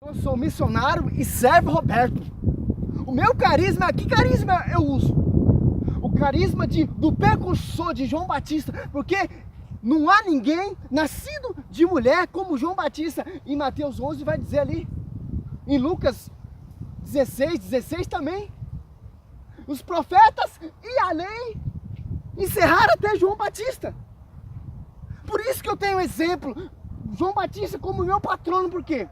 Eu sou missionário e servo Roberto. O meu carisma, que carisma eu uso? O carisma do precursor de João Batista, porque não há ninguém nascido de mulher como João Batista. Em Mateus 11 vai dizer ali, em Lucas 16 também. Os profetas e a lei encerraram até João Batista. Por isso que eu tenho exemplo, João Batista como meu patrono, por quê?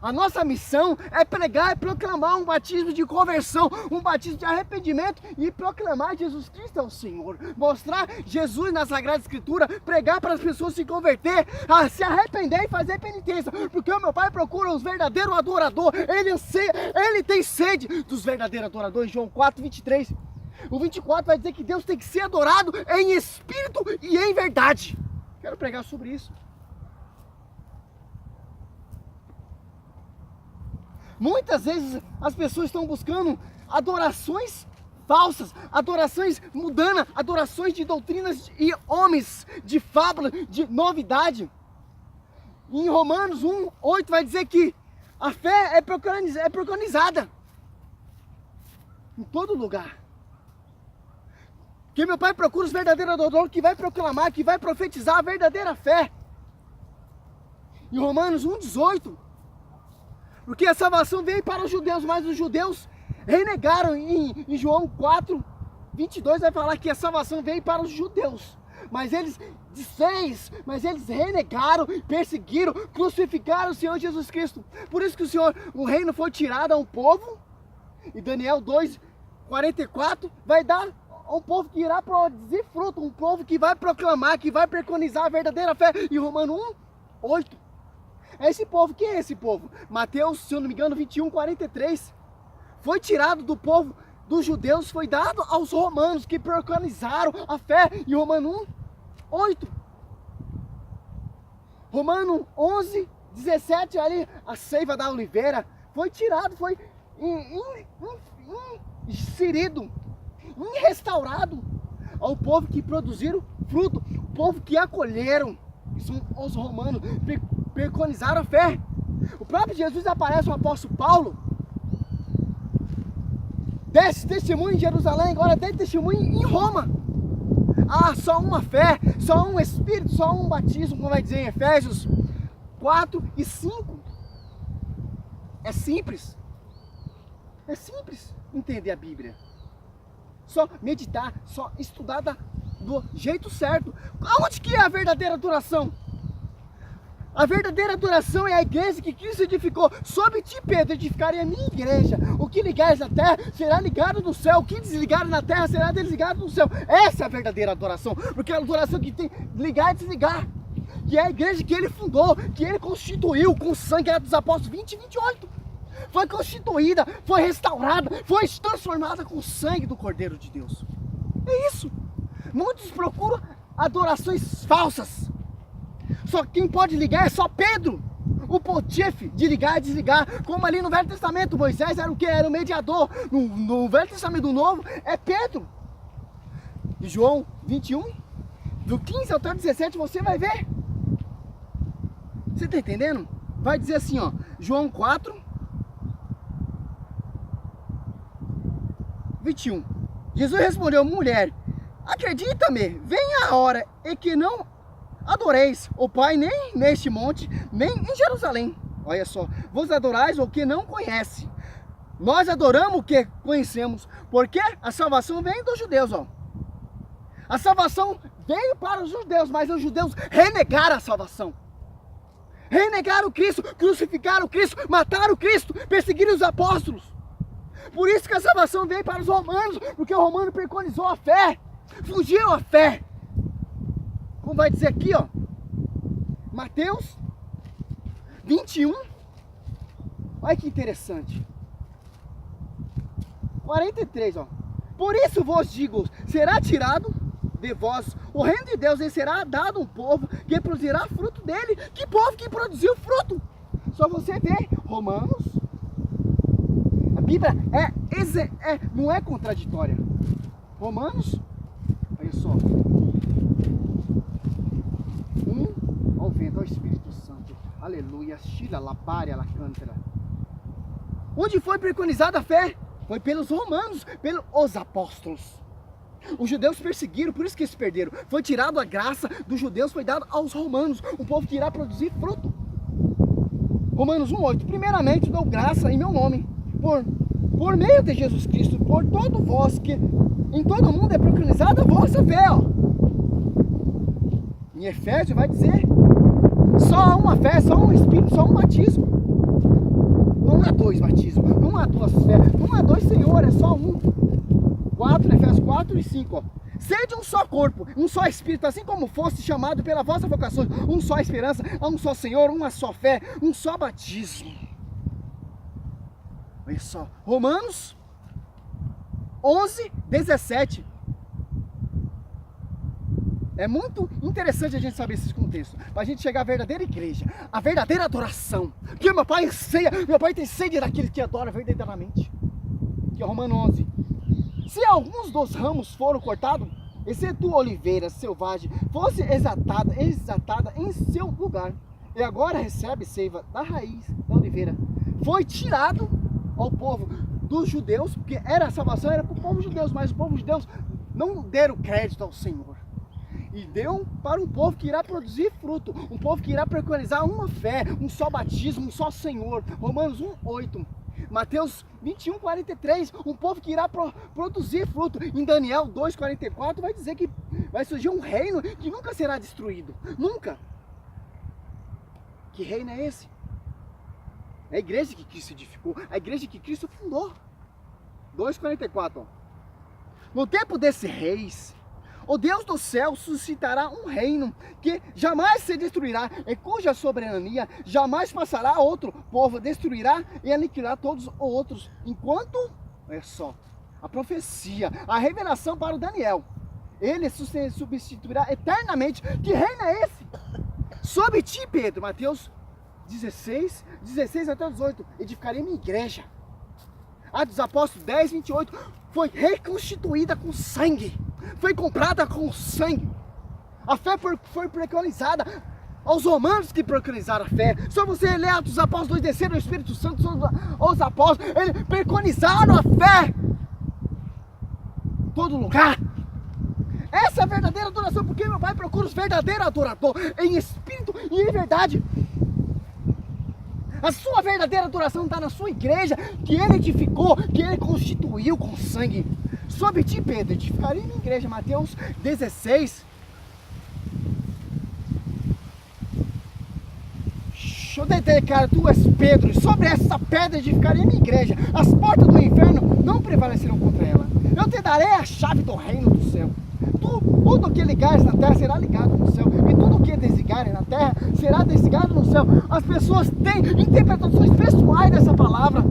A nossa missão é pregar e proclamar um batismo de conversão, um batismo de arrependimento e proclamar Jesus Cristo é o Senhor. Mostrar Jesus na Sagrada Escritura, pregar para as pessoas se converter, a se arrepender e fazer penitência. Porque o meu Pai procura os verdadeiros adoradores, ele tem sede dos verdadeiros adoradores. João 4:23. O 24 vai dizer que Deus tem que ser adorado em espírito e em verdade. Quero pregar sobre isso. Muitas vezes as pessoas estão buscando adorações falsas, adorações mundanas, adorações de doutrinas e homens, de fábula, de novidade. Em Romanos 1:8 vai dizer que a fé é preconizada em todo lugar. Que meu Pai procura os verdadeiros adoradores que vai proclamar, que vai profetizar a verdadeira fé. Em Romanos 1:18, porque a salvação veio para os judeus, mas os judeus renegaram. Em João 4:22 vai falar que a salvação veio para os judeus, mas eles renegaram, perseguiram, crucificaram o Senhor Jesus Cristo. Por isso que o reino foi tirado a um povo, e Daniel 2:44 vai dar a um povo que irá produzir fruto, um povo que vai proclamar, que vai preconizar a verdadeira fé. E Romanos 1:8. É esse povo. Quem é esse povo? Mateus, se eu não me engano, 21:43. Foi tirado do povo dos judeus, foi dado aos romanos que preconizaram a fé. E Romanos 1:8. Romanos 11:17, ali, a seiva da oliveira foi tirado, foi inserido, restaurado ao povo que produziram fruto, o povo que acolheram. Isso os romanos preconizaram a fé. O próprio Jesus aparece ao apóstolo Paulo, desce testemunho em Jerusalém, agora dê testemunho em Roma. Ah, só uma fé, só um Espírito, só um batismo, como vai dizer em Efésios 4:5. É simples entender a Bíblia. Só meditar, só estudar do jeito certo. Aonde que é a verdadeira adoração? A verdadeira adoração é a igreja que Cristo edificou. Sobre ti, Pedro, edificarei a minha igreja. O que ligares na terra será ligado no céu. O que desligares na terra será desligado no céu. Essa é a verdadeira adoração. Porque é a adoração que tem ligar e desligar. Que é a igreja que ele fundou, que ele constituiu com o sangue dos apóstolos 20:28. Foi constituída, foi restaurada, foi transformada com o sangue do Cordeiro de Deus. É isso. Muitos procuram adorações falsas. Só quem pode ligar é só Pedro, o pontífice de ligar e desligar. Como ali no Velho Testamento, Moisés era o que? Era o mediador. No Velho Testamento Novo é Pedro. E João 21, do 15 até 17, você vai ver. Você está entendendo? Vai dizer assim, ó, João 4:21. Jesus respondeu: mulher, acredita-me, vem a hora em que não adoreis o Pai nem neste monte, nem em Jerusalém. Olha só, vos adorais o que não conhece. Nós adoramos o que conhecemos, porque a salvação vem dos judeus, ó. A salvação veio para os judeus, mas os judeus renegaram a salvação. Renegaram Cristo, crucificaram Cristo, mataram Cristo, perseguiram os apóstolos. Por isso que a salvação veio para os romanos, porque o romano preconizou a fé, fugiu a fé. Como vai dizer aqui, ó, Mateus 21, olha que interessante, 43, ó. Por isso vos digo, será tirado de vós o reino de Deus, e será dado um povo que produzirá fruto dele. Que povo que produziu fruto? Só você vê, Romanos, a Bíblia não é contraditória. Romanos, olha só, ao vento, ao Espírito Santo. Aleluia. Shila, lapária, lacântara. Onde foi preconizada a fé? Foi pelos romanos, pelos apóstolos. Os judeus perseguiram, por isso que eles perderam. Foi tirado a graça dos judeus, foi dado aos romanos, um povo que irá produzir fruto. Romanos 1:8. Primeiramente dou graça em meu nome, por meio de Jesus Cristo, por todo vós, que em todo mundo é preconizada a vossa fé. Ó. Em Efésios vai dizer, só há uma fé, só um Espírito, só um batismo. Não há dois batismos, não há duas fés, não há dois Senhor, é só um. 4, Efésios 4 e 5, ó. Sede um só corpo, um só Espírito, assim como foste chamado pela vossa vocação, um só esperança, um só Senhor, uma só fé, um só batismo. Olha só, Romanos 11:17. É muito interessante a gente saber esses contextos, para a gente chegar à verdadeira igreja, a verdadeira adoração. Porque meu pai anseia, meu pai tem sede daquele que adora verdadeiramente. Que é Romanos 11. Se alguns dos ramos foram cortados, exceto a oliveira selvagem, fosse exatada em seu lugar, e agora recebe seiva da raiz da oliveira, foi tirado ao povo dos judeus, porque a salvação era para o povo judeu, mas o povo judeu não deram crédito ao Senhor. E deu para um povo que irá produzir fruto, um povo que irá preconizar uma fé, um só batismo, um só Senhor. Romanos 1:8. Mateus 21:43, um povo que irá produzir fruto. Em Daniel 2:44 vai dizer que vai surgir um reino que nunca será destruído. Nunca. Que reino é esse? É a igreja que Cristo edificou, a igreja que Cristo fundou. 2:44. No tempo desses reis, o Deus do céu suscitará um reino que jamais se destruirá, e cuja soberania jamais passará a outro povo, destruirá e aniquilará todos os outros, enquanto, olha só, a profecia, a revelação para o Daniel, ele substituirá eternamente. Que reino é esse? Sobre ti, Pedro, Mateus 16 até 18, edificarei minha igreja. Atos dos Apóstolos 10:28, foi reconstituída com sangue, foi comprada com sangue. A fé foi preconizada aos romanos que preconizaram a fé. Só você lê Atos dos Apóstolos 2, desceram o Espírito Santo sobre os apóstolos, eles preconizaram a fé em todo lugar. Essa é a verdadeira adoração, porque meu pai procura os verdadeiros adoradores, em espírito e em verdade. A sua verdadeira adoração está na sua igreja, que ele edificou, que ele constituiu com sangue. Sobre ti, Pedro, edificarei minha igreja. Mateus 16. Eu declaro, tu és Pedro, e sobre essa pedra edificarei minha igreja. As portas do inferno não prevalecerão contra ela. Eu te darei a chave do reino do céu. Tudo que ligares na terra será ligado no céu, e tudo que desligarem na terra será desligado no céu. As pessoas têm interpretações pessoais dessa palavra.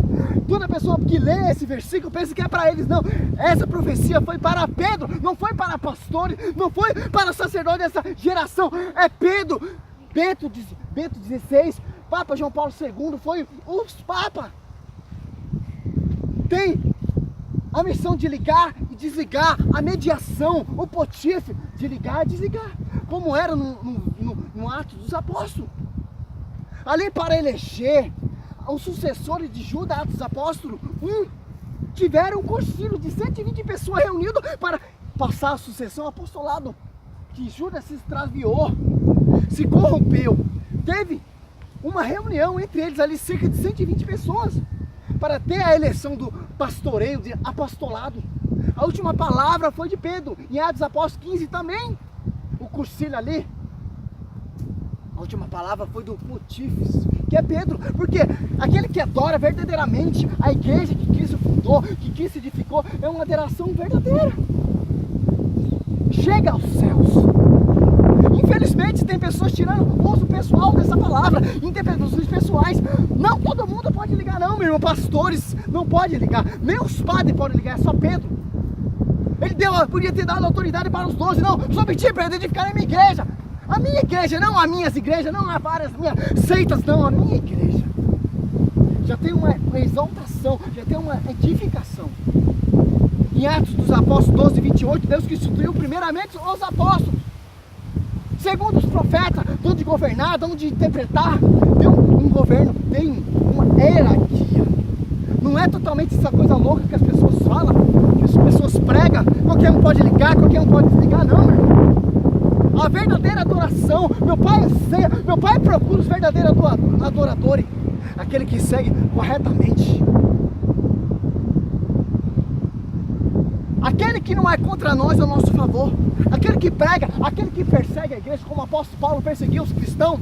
Toda pessoa que lê esse versículo pensa que é para eles. Não, essa profecia foi para Pedro, não foi para pastores, não foi para sacerdotes dessa geração. É Pedro, Bento XVI, Papa João Paulo II, foi os Papa. Tem a missão de ligar e desligar, a mediação, o pontífice de ligar e desligar, como era no Atos dos Apóstolos. Ali para eleger os sucessores de Judas, Atos dos Apóstolos, tiveram um concílio de 120 pessoas reunidas para passar a sucessão ao apostolado, que Judas se extraviou, se corrompeu. Teve uma reunião entre eles ali, cerca de 120 pessoas, para ter a eleição do pastoreio, de apostolado. A última palavra foi de Pedro, em Atos dos Apóstolos 15 também, o concílio ali. A última palavra foi do pontífice, que é Pedro, porque aquele que adora verdadeiramente a igreja que Cristo fundou, que Cristo edificou, é uma adoração verdadeira. Chega aos céus. Infelizmente tem pessoas tirando o uso pessoal dessa palavra, interpretações pessoais. Não todo mundo pode ligar não, meu irmão. Pastores não podem ligar, nem os padres podem ligar, é só Pedro. Ele podia ter dado autoridade para os 12, não, sobre ti, Pedro, edificar a minha igreja. A minha igreja, não as minhas igrejas, não há várias minhas seitas, não, a minha igreja. Já tem uma exaltação, já tem uma edificação. Em Atos dos Apóstolos 12:28, Deus que instituiu primeiramente os apóstolos. Segundo os profetas, dom de governar, dom de interpretar, Deus um governo tem uma hierarquia. Não é totalmente essa coisa louca que as pessoas falam, que as pessoas pregam, qualquer um pode ligar, qualquer um pode desligar, não, meu irmão. A verdadeira adoração, meu pai anseia, meu pai procura os verdadeiros adoradores, aquele que segue corretamente, aquele que não é contra nós, é ao nosso favor, aquele que prega, aquele que persegue a igreja, como o apóstolo Paulo perseguiu os cristãos.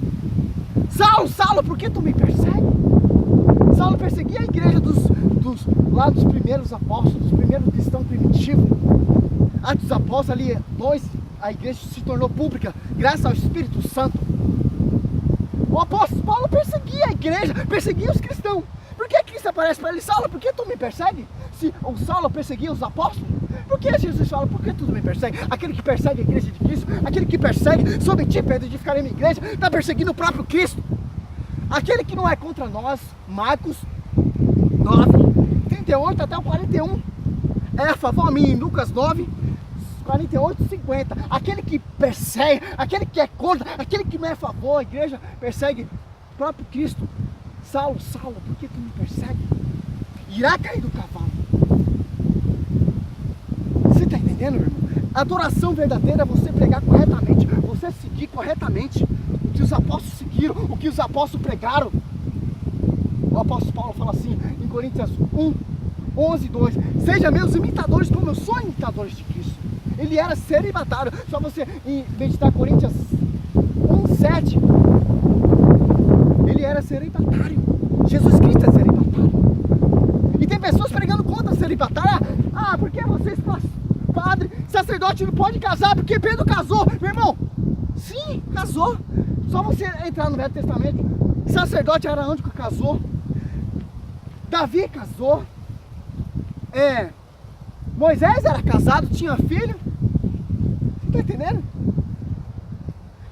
Saulo, Saulo, por que tu me persegue? Saulo perseguia a igreja dos primeiros apóstolos, dos primeiros cristãos primitivos. Atos dos Apóstolos, ali 2, a igreja se tornou pública, graças ao Espírito Santo. O apóstolo Paulo perseguia a igreja, perseguia os cristãos. Por que Cristo aparece para ele? Saulo, por que tu me persegue? Se o Saulo perseguia os apóstolos, por que Jesus fala, por que tu me persegue? Aquele que persegue a igreja de Cristo, aquele que persegue sobre ti, Pedro, de ficar na minha igreja, está perseguindo o próprio Cristo. Aquele que não é contra nós, Marcos 9, 38 até o 41, é a favor a mim, Lucas 9, 48, 50, aquele que persegue, aquele que é contra, aquele que não é a favor, a igreja persegue o próprio Cristo. Saulo, Saulo, por que tu me persegue? Irá cair do cavalo. Você está entendendo, meu irmão? A adoração verdadeira é você pregar corretamente, você seguir corretamente o que os apóstolos seguiram, o que os apóstolos pregaram. O apóstolo Paulo fala assim em Coríntios 1, 11, 2: seja meus imitadores como eu sou imitador de Cristo. Ele era celibatário. Só você meditar Coríntios 1, 7. Ele era celibatário. Jesus Cristo é celibatário. E tem pessoas pregando contra celibatário. Ah, porque vocês, padre, sacerdote, não pode casar porque Pedro casou. Meu irmão, sim, casou. Só você entrar no Velho Testamento. Sacerdote Araúndico casou. Davi casou. Moisés era casado, tinha filho. Você está entendendo?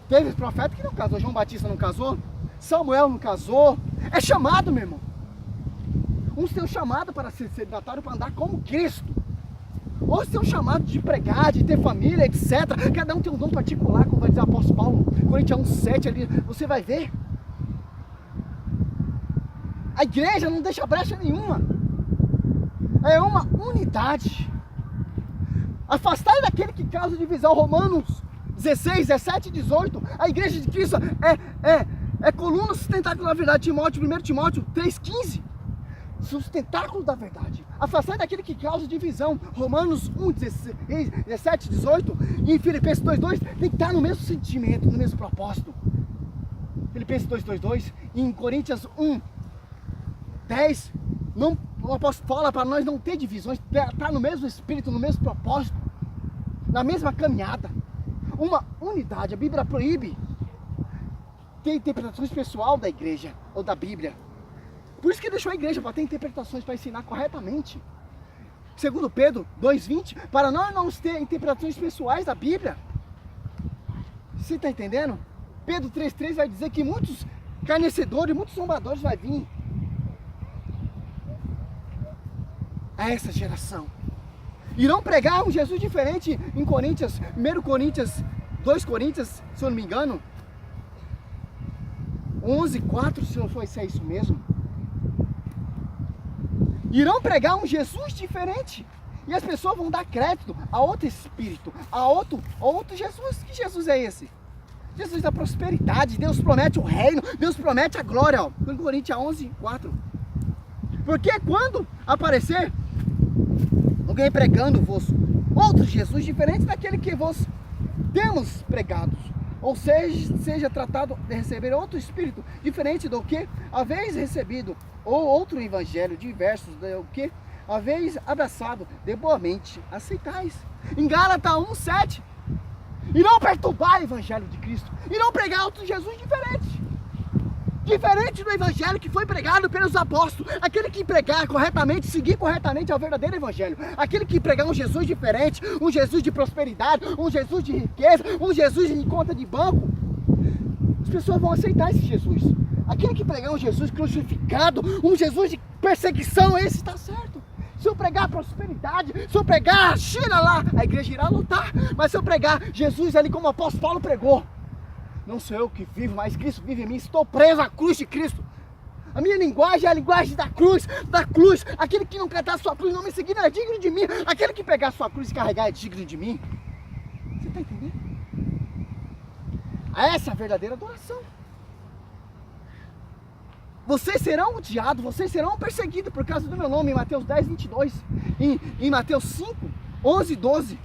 Teve profeta que não casou. João Batista não casou. Samuel não casou. É chamado, meu irmão. Uns têm um chamado para ser celibatário, para andar como Cristo. Outros têm um chamado de pregar, de ter família, etc. Cada um tem um dom particular, como vai dizer o apóstolo Paulo, Coríntios 1, 7 ali, você vai ver. A igreja não deixa brecha nenhuma. É uma unidade. Afastai daquele que causa divisão. Romanos 16, 17 e 18. A igreja de Cristo é coluna sustentáculo da verdade. 1 Timóteo 3, 15. Sustentáculo da verdade. Afastai daquele que causa divisão. Romanos 1, 17 e 18. E em Filipenses 2, 2. Tem que estar no mesmo sentimento, no mesmo propósito. Filipenses 2, 2, 2. E em Coríntios 1, 10. O apóstolo fala para nós não ter divisões, estar no mesmo espírito, no mesmo propósito, na mesma caminhada, uma unidade. A Bíblia proíbe ter interpretações pessoal da igreja ou da Bíblia. Por isso que deixou a igreja para ter interpretações, para ensinar corretamente. Segundo Pedro 2,20, para nós não ter interpretações pessoais da Bíblia. Você está entendendo? Pedro 3,3 vai dizer que muitos carnecedores, muitos zombadores vai vir a essa geração. Irão pregar um Jesus diferente em Coríntios, 1 Coríntios, 2 Coríntios, se eu não me engano, 11, 4, se não for isso, é isso mesmo. Irão pregar um Jesus diferente. E as pessoas vão dar crédito a outro espírito, a outro Jesus. Que Jesus é esse? Jesus da prosperidade. Deus promete o reino, Deus promete a glória. 1 Coríntios 11, 4. Porque quando aparecer alguém pregando-vos outro Jesus diferente daquele que vos temos pregados, ou seja tratado de receber outro espírito diferente do que haveis recebido, ou outro evangelho diversos do que haveis abraçado, de boa mente aceitais. Em Gálatas 1, 7. Irão perturbar o evangelho de Cristo, irão pregar outro Jesus diferente do evangelho que foi pregado pelos apóstolos. Aquele que pregar corretamente, seguir corretamente é o verdadeiro evangelho. Aquele que pregar um Jesus diferente, um Jesus de prosperidade, um Jesus de riqueza, um Jesus de conta de banco, as pessoas vão aceitar esse Jesus. Aquele que pregar um Jesus crucificado, um Jesus de perseguição, esse está certo. Se eu pregar prosperidade, se eu pregar China lá, a igreja irá lutar. Mas se eu pregar Jesus ali como o apóstolo Paulo pregou, não sou eu que vivo, mas Cristo vive em mim. Estou preso à cruz de Cristo. A minha linguagem é a linguagem da cruz, da cruz. Aquele que não cantar a sua cruz, não me seguir, não é digno de mim. Aquele que pegar a sua cruz e carregar é digno de mim. Você está entendendo? Essa é a verdadeira adoração. Vocês serão odiados, vocês serão perseguidos por causa do meu nome, em Mateus 10, 22. Em Mateus 5, 11, 12.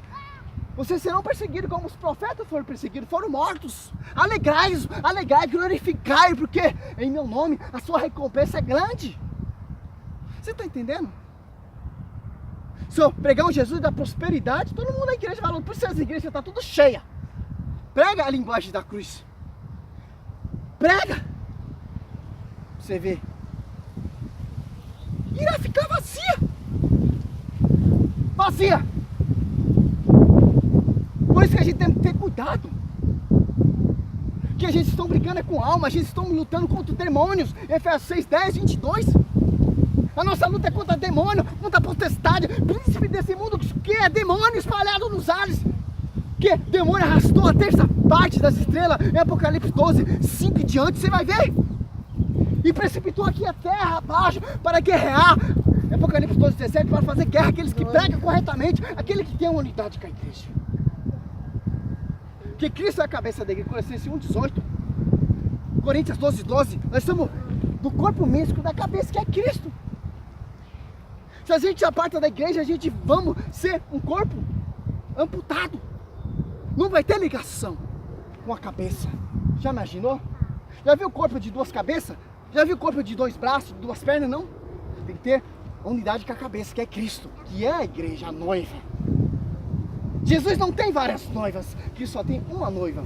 Vocês serão perseguidos como os profetas foram perseguidos, foram mortos. Alegrai-vos, alegrai, glorificai, porque em meu nome a sua recompensa é grande. Você está entendendo? Se eu pregar um Jesus da prosperidade, todo mundo na igreja vai, por isso as igrejas estão tudo cheia. Prega a linguagem da cruz. Prega. Você vê. Irá ficar vazia. Vazia. Por isso que a gente tem que ter cuidado. Que a gente está brigando com alma, a gente está lutando contra demônios. Efésios 6, 10, 22. A nossa luta é contra demônio, contra potestade, príncipe desse mundo, que é demônio espalhado nos ares. Que demônio arrastou a terça parte das estrelas, em Apocalipse 12, 5 e diante, você vai ver. E precipitou aqui a terra abaixo para guerrear. Em Apocalipse 12, 17, para fazer guerra aqueles que pregam corretamente, aquele que tem uma unidade com a igreja. Que Cristo é a cabeça da igreja, Colossenses 1, 18. Coríntios 12, 12. Nós estamos do corpo místico da cabeça, que é Cristo. Se a gente aparta da igreja, a gente vamos ser um corpo amputado. Não vai ter ligação com a cabeça. Já imaginou? Já viu o corpo de duas cabeças? Já viu o corpo de dois braços, de duas pernas? Não. Tem que ter a unidade com a cabeça, que é Cristo, que é a igreja, a noiva. Jesus não tem várias noivas, Cristo só tem uma noiva.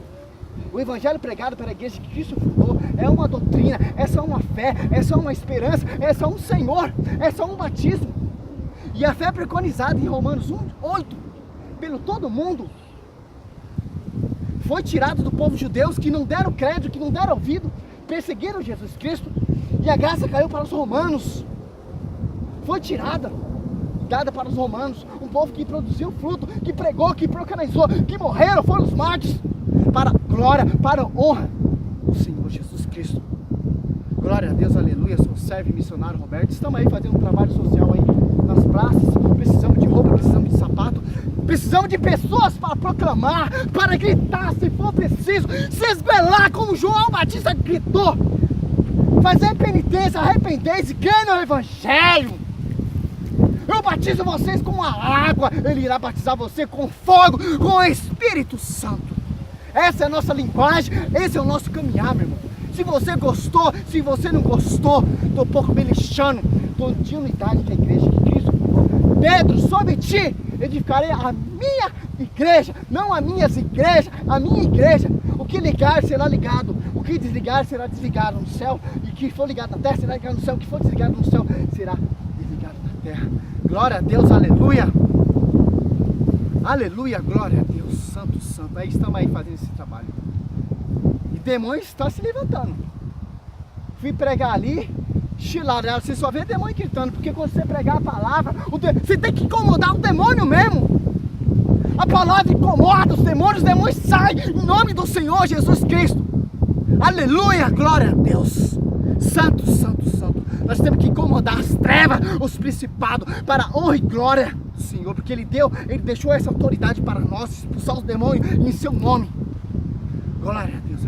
O evangelho pregado pela igreja que Cristo fundou é uma doutrina, é só uma fé, é só uma esperança, é só um Senhor, é só um batismo. E a fé preconizada em Romanos 1, 8, pelo todo mundo, foi tirado do povo judeu que não deram crédito, que não deram ouvido, perseguiram Jesus Cristo, e a graça caiu para os romanos. Foi tirada, dada para os romanos, um povo que produziu fruto, que pregou, que proclamou, que morreram, foram os mártires, para a glória, para a honra do Senhor Jesus Cristo. Glória a Deus, aleluia. Sou servo e missionário Roberto. Estamos aí fazendo um trabalho social aí nas praças. Precisamos de roupa, precisamos de sapato, precisamos de pessoas para proclamar, para gritar se for preciso, se esbelar como João Batista gritou, fazer penitência, arrepender-se e crer no Evangelho. Eu batizo vocês com a água, Ele irá batizar você com fogo, com o Espírito Santo. Essa é a nossa linguagem, esse é o nosso caminhar, meu irmão. Se você gostou, se você não gostou, estou pouco beliscando, estou de unidade da igreja que Cristo fundou. Pedro, sobre ti edificarei a minha igreja, não as minhas igrejas, a minha igreja. O que ligar será ligado, o que desligar será desligado no céu, e o que for ligado na terra será ligado no céu, o que for desligado no céu será desligado na terra. Glória a Deus, aleluia. Aleluia, glória a Deus, santo, santo. Aí estamos aí fazendo esse trabalho. E demônio está se levantando. Fui pregar ali, chilarela, você só vê demônio gritando, porque quando você pregar a palavra, você tem que incomodar o demônio mesmo. A palavra incomoda os demônios saem em nome do Senhor Jesus Cristo. Aleluia, glória a Deus. Santo, santo, santo. Nós temos que incomodar as trevas, os principados, para a honra e glória do Senhor, porque Ele deixou essa autoridade para nós, expulsar os demônios em seu nome. Glória a Deus.